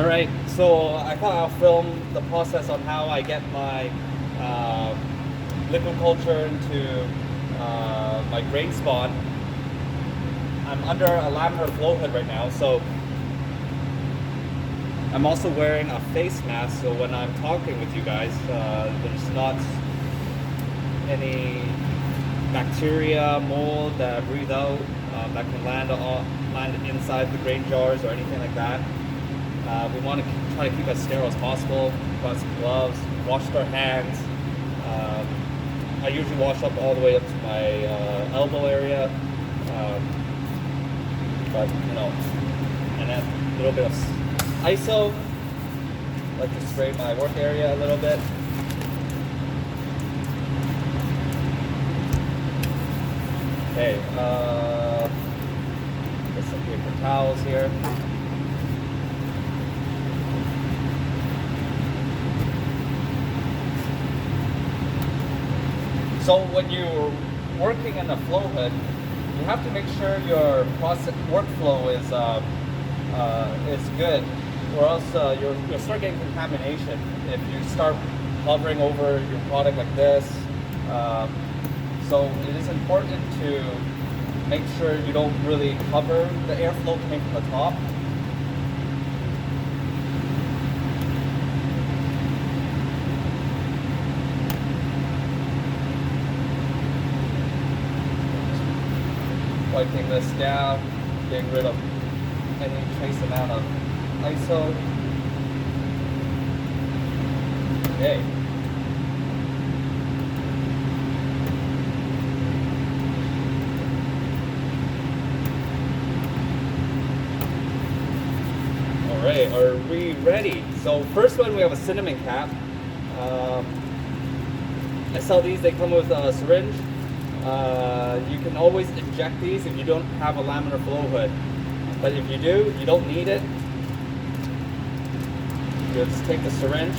Alright, so I thought I'll film the process on how I get my liquid culture into my grain spawn. I'm under a laminar flow hood right now, so I'm also wearing a face mask, so when I'm talking with you guys, there's not any bacteria, mold that I breathe out that can land inside the grain jars or anything like that. We want to try to keep it as sterile as possible. Got some gloves, washed our hands. I usually wash up all the way up to my elbow area, but you know, and then a little bit of ISO. I like to spray my work area a little bit. Okay, get some paper towels here. So when you're working in a flow hood, you have to make sure your process workflow is good, or else you'll start getting contamination if you start hovering over your product like this. So it is important to make sure you don't really cover the airflow coming from the top. Wiping this down, getting rid of any trace amount of ISO. Okay. Alright, are we ready? So first one, we have a cinnamon cap. I sell these, they come with a syringe. You can always inject these if you don't have a laminar flow hood. But if you do, you don't need it. You'll just take the syringe.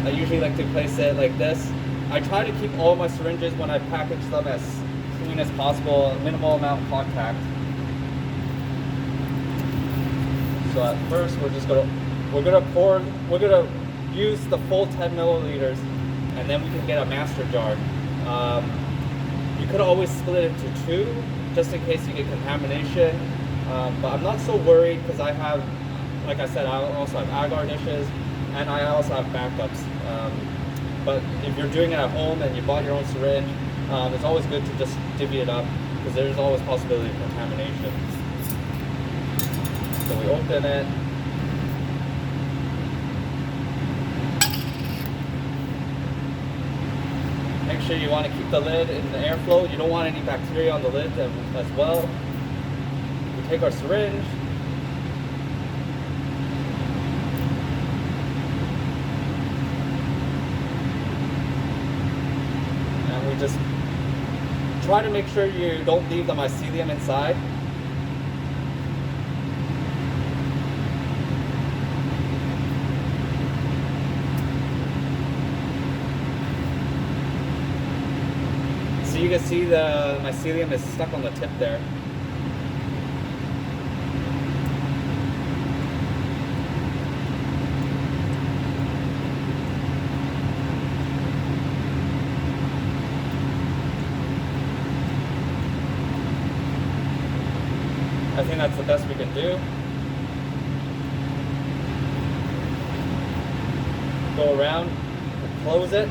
I usually like to place it like this. I try to keep all my syringes when I package them as clean as possible, minimal amount of contact. So at first we're gonna use the full 10 milliliters, and then we can get a master jar. You could always split it into two, just in case you get contamination. But I'm not so worried because I have, like I said, I also have agar dishes, and I also have backups. But if you're doing it at home and you bought your own syringe, it's always good to just divvy it up because there's always possibility of contamination. So we open it. Make sure you want to keep the lid in the airflow. You don't want any bacteria on the lid as well. We take our syringe. And we just try to make sure you don't leave the mycelium inside. So you can see the mycelium is stuck on the tip there. I think that's the best we can do. Go around, close it.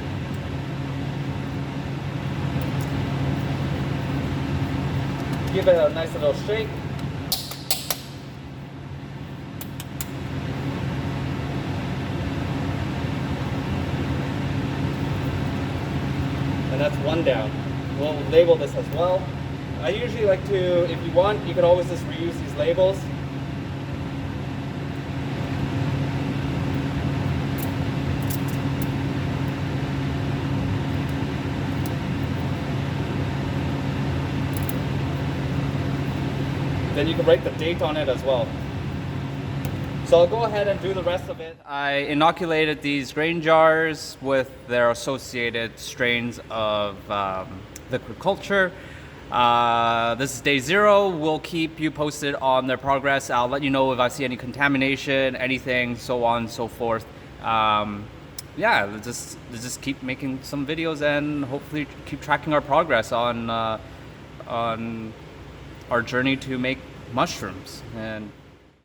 Give it a nice little shake. And that's one down. We'll label this as well. I usually like to, if you want, you can always just reuse these labels. Then you can write the date on it as well. So I'll go ahead and do the rest of it. I inoculated these grain jars with their associated strains of liquid culture. This is day 0. We'll keep you posted on their progress. I'll let you know if I see any contamination, anything, so on and so forth. Yeah, let's just keep making some videos and hopefully keep tracking our progress on our journey to make mushrooms. And